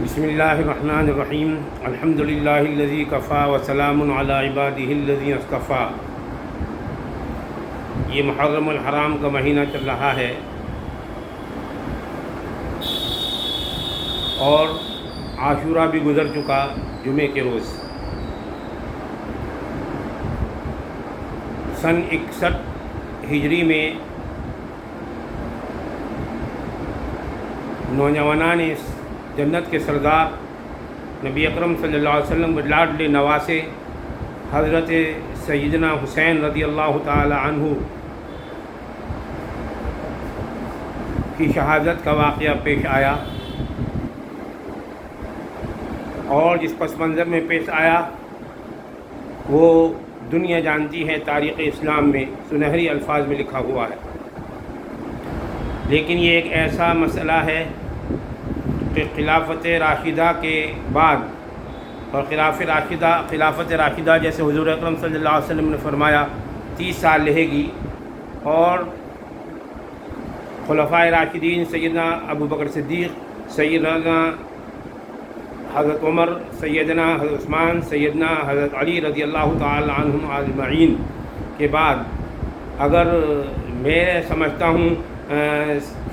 بسم اللہ الرحمن الرحیم الحمد للہ الذی کفا وسلام علی عبادہ الذین اصطفیٰ۔ یہ محرم الحرام کا مہینہ چل رہا ہے اور عاشورہ بھی گزر چکا جمعے کے روز۔ سن 61 ہجری میں نوجوانان جنت کے سردار نبی اکرم صلی اللہ علیہ وسلم کے لاڈلے نواسے حضرت سیدنا حسین رضی اللہ تعالی عنہ کی شہادت کا واقعہ پیش آیا، اور جس پس منظر میں پیش آیا وہ دنیا جانتی ہے، تاریخ اسلام میں سنہری الفاظ میں لکھا ہوا ہے۔ لیکن یہ ایک ایسا مسئلہ ہے کہ خلافت راشدہ کے بعد، اور خلافت راشدہ جیسے حضور اکرم صلی اللہ علیہ وسلم نے فرمایا 30 سال رہے گی، اور خلفائے راشدین سیدنا ابو بکر صدیق، سیدنا حضرت عمر، سیدنا حضرت عثمان، سیدنا حضرت علی رضی اللہ تعالی عنہم اجمعین کے بعد اگر میں سمجھتا ہوں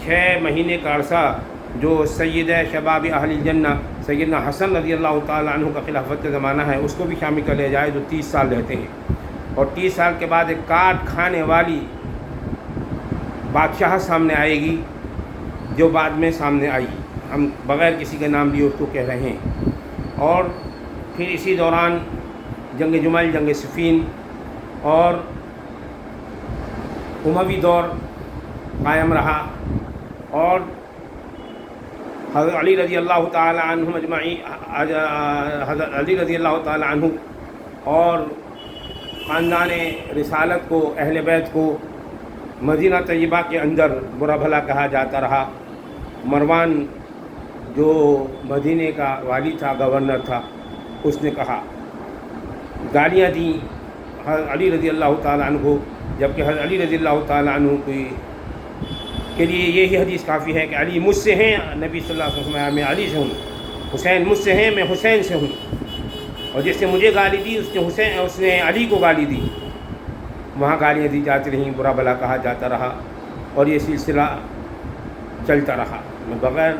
6 مہینے کا عرصہ جو سید شباب اہل الجنہ سیدنا حسن رضی اللہ تعالی عنہ کا خلافت کا زمانہ ہے، اس کو بھی شامل کر لیا جائے جو 30 سال رہتے ہیں۔ اور 30 سال کے بعد ایک کاٹ کھانے والی بادشاہ سامنے آئے گی جو بعد میں سامنے آئی، ہم بغیر کسی کے نام لیے اس کو کہہ رہے ہیں۔ اور پھر اسی دوران جنگ جمل، جنگ صفین اور اموی دور قائم رہا، اور حضرت علی رضی اللہ تعالی عنہ اجمعین، حضرت علی رضی اللہ تعالی عنہ اور خاندان رسالت کو، اہل بیت کو مدینہ طیبہ کے اندر برا بھلا کہا جاتا رہا۔ مروان جو مدینے کا والی تھا، گورنر تھا، اس نے کہا، گالیاں دیں حضرت علی رضی اللہ تعالی عنہ کو، جبکہ حضرت علی رضی اللہ تعالی عنہ کے لیے یہی حدیث کافی ہے کہ علی مجھ سے ہیں، نبی صلی اللہ علیہ وسلم فرمایا میں علی سے ہوں، حسین مجھ سے ہیں، میں حسین سے ہوں، اور جس نے مجھے گالی دی اس نے علی کو گالی دی۔ وہاں گالیاں دی جاتی رہیں، برا بھلا کہا جاتا رہا، اور یہ سلسلہ چلتا رہا۔ میں بغیر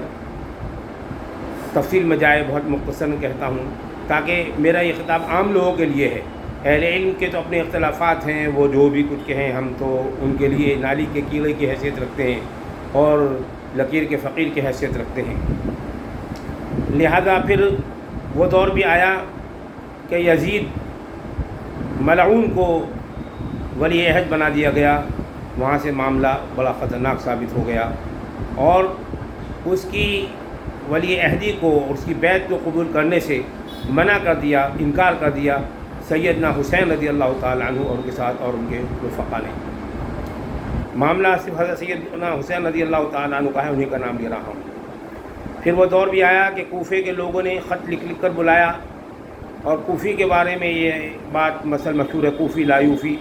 تفصیل میں جائے بہت مختصر کہتا ہوں تاکہ میرا یہ خطاب عام لوگوں کے لیے ہے۔ اہل علم کے تو اپنے اختلافات ہیں، وہ جو بھی کچھ کہیں ہم تو ان کے لیے نالی کے کیڑے کی حیثیت رکھتے ہیں اور لکیر کے فقیر کی حیثیت رکھتے ہیں۔ لہذا پھر وہ دور بھی آیا کہ یزید ملعون کو ولی عہد بنا دیا گیا، وہاں سے معاملہ بڑا خطرناک ثابت ہو گیا، اور اس کی ولی عہدی کو، اس کی بیعت کو قبول کرنے سے منع کر دیا، انکار کر دیا سیدنا حسین رضی اللہ تعالی عنہ اور ان کے ساتھ اور ان کے رفقا نے۔ معاملہ صرف حضرت سیدنا حسین رضی اللہ تعالی عنہ کا ہے، انہیں کا نام لے رہا ہوں۔ پھر وہ دور بھی آیا کہ کوفے کے لوگوں نے خط لکھ کر بلایا، اور کوفی کے بارے میں یہ بات مثل مشہور ہے، کوفی لایوفی،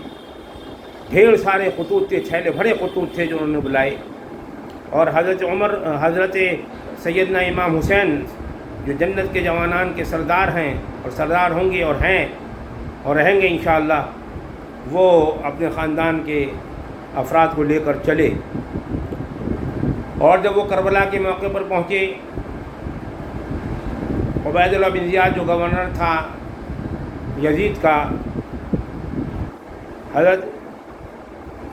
ڈھیر سارے خطوط تھے، چھیلے بھرے خطوط تھے جو انہوں نے بلائے، اور حضرت سیدنا امام حسین جو جنت کے جوانان کے سردار ہیں اور سردار ہوں گے اور ہیں اور رہیں گے انشاءاللہ، وہ اپنے خاندان کے افراد کو لے کر چلے، اور جب وہ کربلا کے موقع پر پہنچے، عبید اللہ بن زیاد جو گورنر تھا یزید کا، حضرت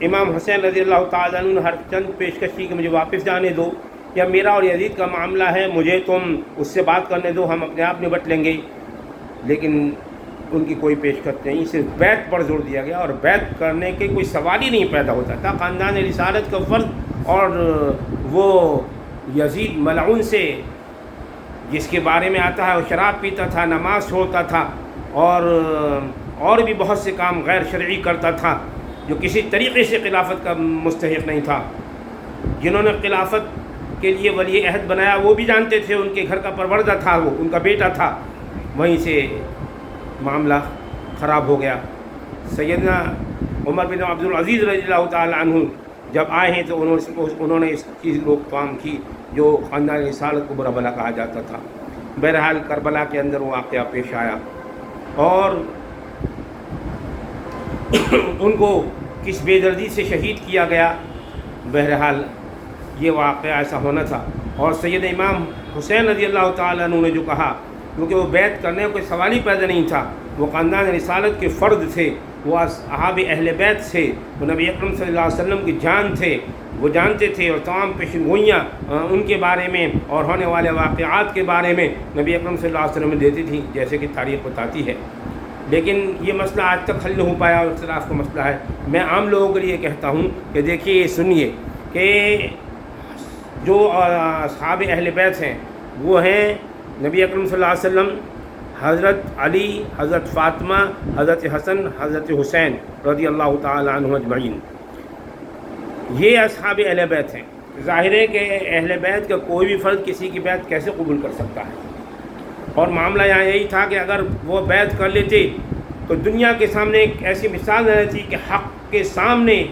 امام حسین رضی اللہ تعالیٰ عنہ ہر چند پیشکش کی کہ مجھے واپس جانے دو، یا میرا اور یزید کا معاملہ ہے، مجھے تم اس سے بات کرنے دو، ہم اپنے آپ نبٹ لیں گے۔ لیکن ان کی کوئی پیشکش نہیں، صرف بیعت پر زور دیا گیا، اور بیعت کرنے کے کوئی سوال ہی نہیں پیدا ہوتا تھا۔ خاندان رسالت کا فرد اور وہ یزید ملعون سے، جس کے بارے میں آتا ہے وہ شراب پیتا تھا، نماز چھوڑتا تھا، اور بھی بہت سے کام غیر شرعی کرتا تھا، جو کسی طریقے سے خلافت کا مستحق نہیں تھا۔ جنہوں نے خلافت کے لیے ولی عہد بنایا وہ بھی جانتے تھے، ان کے گھر کا پروردہ تھا، وہ ان کا بیٹا تھا، وہیں سے معاملہ خراب ہو گیا۔ سیدنا عمر بن عبدالعزیز رضی اللہ تعالی عنہ جب آئے ہیں تو انہوں نے اس چیز روک تھام کی جو خاندان رسالت کو برا بھلا کہا جاتا تھا۔ بہرحال کربلا کے اندر وہ واقعہ پیش آیا اور ان کو کس بے دردی سے شہید کیا گیا. بہرحال یہ واقعہ ایسا ہونا تھا. اور سید امام حسین رضی اللہ تعالیٰ عنہ نے جو کہا، کیونکہ وہ بیعت کرنے کا کوئی سوال ہی پیدا نہیں تھا، وہ خاندان رسالت کے فرد تھے، وہ اصحاب اہل بیت تھے، وہ نبی اکرم صلی اللہ علیہ وسلم کی جان تھے، وہ جانتے تھے اور تمام پیشن گوئیاں ان کے بارے میں اور ہونے والے واقعات کے بارے میں نبی اکرم صلی اللہ علیہ وسلم دیتی تھی، جیسے کہ تاریخ بتاتی ہے. لیکن یہ مسئلہ آج تک حل نہیں ہو پایا اور اختلاف کا مسئلہ ہے. میں عام لوگوں کے لیے کہتا ہوں کہ دیکھیے، یہ سنیے کہ جو اصحاب اہل بیت ہیں وہ ہیں نبی اکرم صلی اللہ علیہ وسلم، حضرت علی، حضرت فاطمہ، حضرت حسن، حضرت حسین رضی اللہ تعالی عنہ اجمعین. یہ اصحاب اہل بیت ہیں. ظاہر ہے کہ اہل بیت کا کوئی بھی فرد کسی کی بیعت کیسے قبول کر سکتا ہے. اور معاملہ یہاں یہی تھا کہ اگر وہ بیعت کر لیتے تو دنیا کے سامنے ایک ایسی مثال رہتی کہ حق کے سامنے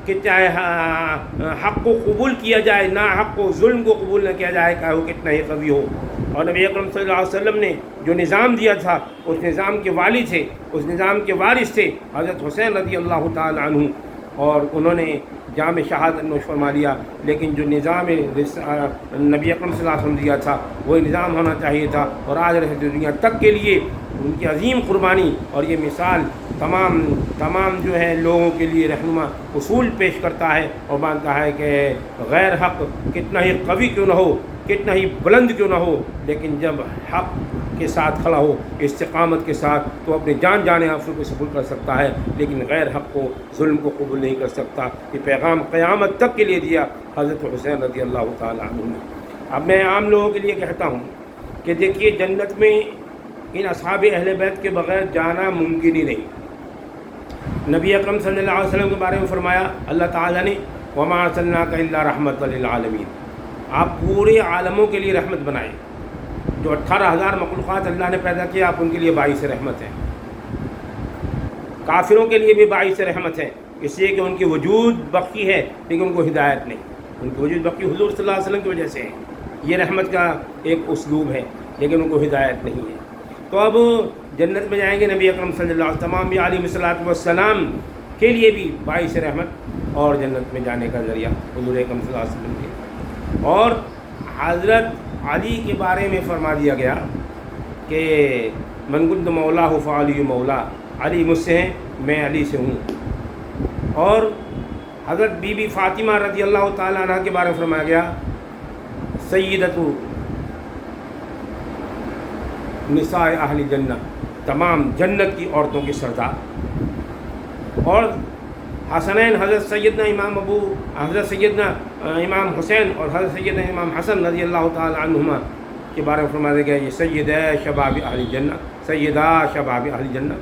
کہ چاہے حق کو قبول کیا جائے، نہ حق کو، ظلم کو قبول نہ کیا جائے، چاہے وہ کتنا ہی قوی ہو. اور نبی اکرم صلی اللہ علیہ وسلم نے جو نظام دیا تھا، اس نظام کے والی تھے، اس نظام کے وارث تھے حضرت حسین رضی اللہ تعالی عنہ، اور انہوں نے جام شہادت نوش فرما لیا. لیکن جو نظام نبی اکرم صلی اللہ علیہ وسلم دیا تھا وہی نظام ہونا چاہیے تھا. اور آج رہتے دنیا تک کے لیے ان کی عظیم قربانی اور یہ مثال تمام جو ہے لوگوں کے لیے رہنما اصول پیش کرتا ہے اور مانتا ہے کہ غیر حق کتنا ہی قوی کیوں نہ ہو، کتنا ہی بلند کیوں نہ ہو، لیکن جب حق کے ساتھ کھڑا ہو، استقامت کے ساتھ، تو اپنے جان آفر کو قبول کر سکتا ہے، لیکن غیر حق کو، ظلم کو قبول نہیں کر سکتا. یہ پیغام قیامت تک کے لیے دیا حضرت حسین رضی اللہ تعالی عنہ نے. اب میں عام لوگوں کے لیے کہتا ہوں کہ دیکھیے، جنت میں ان اصحاب اہل بیت کے بغیر جانا ممکن ہی نہیں. نبی اکرم صلی اللہ علیہ وسلم کے بارے میں فرمایا اللہ تعالیٰ نے، وَمَا أَرْسَلْنَاكَ إِلَّا رَحْمَةً لِلْعَالَمِينَ، آپ پورے عالموں کے لیے رحمت بنائے. جو 18,000 مخلوقات اللہ نے پیدا کیا، آپ ان کے لیے باعث رحمت ہیں. کافروں کے لیے بھی باعث رحمت ہے، اس لیے کہ ان کی وجود بقی ہے لیکن ان کو ہدایت نہیں. ان کی وجود بقی حضور صلی اللہ علیہ وسلم کی وجہ سے ہے. یہ رحمت کا ایک اسلوب ہے، لیکن ان کو ہدایت نہیں ہے. تو اب جنت میں جائیں گے نبی اکرم صلی اللہ علیہ وسلم، تمام بھی علیہ الصلوۃ والسلام کے لیے بھی باعث رحمت اور جنت میں جانے کا ذریعہ حضور اکرم صلی اللہ علیہ وسلم کے. اور حضرت علی کے بارے میں فرما دیا گیا کہ من کنت مولا فعلی مولا، علی مجھ سے ہیں، میں علی سے ہوں. اور حضرت بی بی فاطمہ رضی اللہ تعالیٰ عنہ کے بارے میں فرمایا گیا سیدۃ نساء اہل جنہ، تمام جنت کی عورتوں کی سردار. اور حسنین حضرت سیدنا امام حسین اور حضرت سیدنا امام حسن رضی اللہ تعالی عنہما کے بارے میں فرمایا گیا یہ سیدہ شباب اہل جنہ، سیدہ شباب اہل جنہ.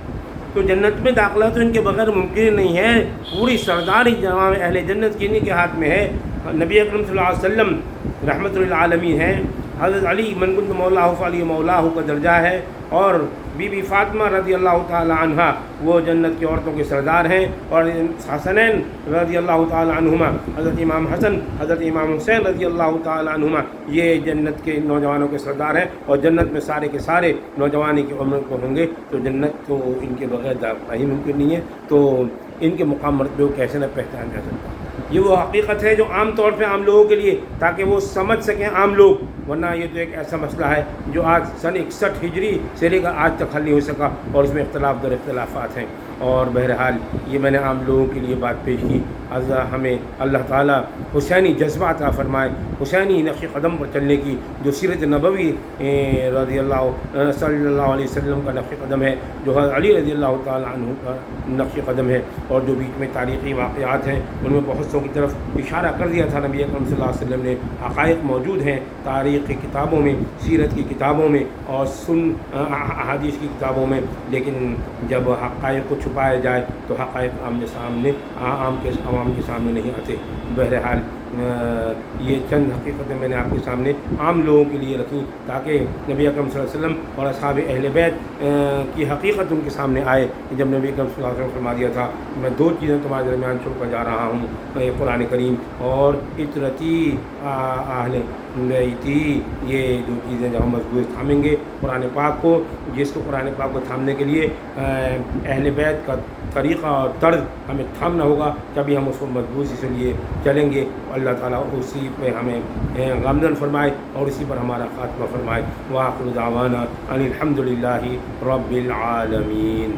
تو جنت میں داخلہ تو ان کے بغیر ممکن نہیں ہے. پوری سرداری جوام اہل جنت کی انہی کے ہاتھ میں ہے. نبی اکرم صلی اللہ علیہ وسلم رحمت للعالمین ہیں. حضرت علی من کنت مولا فعلی مولا کا درجہ ہے. اور بی بی فاطمہ رضی اللہ تعالی عنہ وہ جنت کی عورتوں کے سردار ہیں. اور حسنین رضی اللہ تعالی عنہما، حضرت امام حسن، حضرت امام حسین رضی اللہ تعالی عنہما، یہ جنت کے نوجوانوں کے سردار ہیں. اور جنت میں سارے کے سارے نوجوانی کی عمر کو ہوں گے. تو جنت تو ان کے بغیر داخلہ ہی ممکن نہیں ہے. تو ان کے مقام مرتبے کو کیسے نہ پہچان جا سکتا. یہ وہ حقیقت ہے جو عام طور پہ عام لوگوں کے لیے، تاکہ وہ سمجھ سکیں عام لوگ. ورنہ یہ تو ایک ایسا مسئلہ ہے جو آج سن 61 ہجری سے لے کر آج تک حل نہیں ہو سکا، اور اس میں اختلاف در اختلافات ہیں. اور بہرحال یہ میں نے عام لوگوں کے لیے بات پیش کی. ہمیں اللہ تعالیٰ حسینی جذبہ عطا فرمائے، حسینی نقش قدم پر چلنے کی، جو سیرت نبوی رضی اللہ صلی اللہ علیہ وسلم کا نقش قدم ہے، جو علی رضی اللہ تعالیٰ عنہ کا نقش قدم ہے. اور جو بیچ میں تاریخی واقعات ہیں ان میں بہت سو کی طرف اشارہ کر دیا تھا نبی اکرم صلی اللہ علیہ وسلم نے. حقائق موجود ہیں تاریخ کی کتابوں میں، سیرت کی کتابوں میں اور احادیث کی کتابوں میں. لیکن جب حقائق کو چھپایا جائے تو حقائق عام کے سامنے نہیں آتے. بہرحال یہ چند حقیقتیں میں نے آپ کے سامنے عام لوگوں کے لیے رکھیں تاکہ نبی اکرم صلی اللہ علیہ وسلم اور اصحاب اہل بیت کی حقیقت ان کے سامنے آئے. جب نبی اکرم صلی اللہ علیہ وسلم فرما دیا تھا میں 2 چیزیں تمہارے درمیان چھوڑ کر جا رہا ہوں، قرآن کریم اور اطرتی اہل گئی تھی یہ جو چیزیں جب ہم مضبوط تھامیں گے قرآن پاک کو، جس کو قرآن پاک کو تھامنے کے لیے اہل بیت کا طریقہ اور طرز ہمیں تھامنا ہوگا، تبھی ہم اس کو مضبوطی سے لیے چلیں گے۔ اللہ تعالیٰ اسی پہ ہمیں غامزن فرمائے اور اسی پر ہمارا خاتمہ فرمائے۔ وآخر دعوانا ان الحمد للہ رب العالمین۔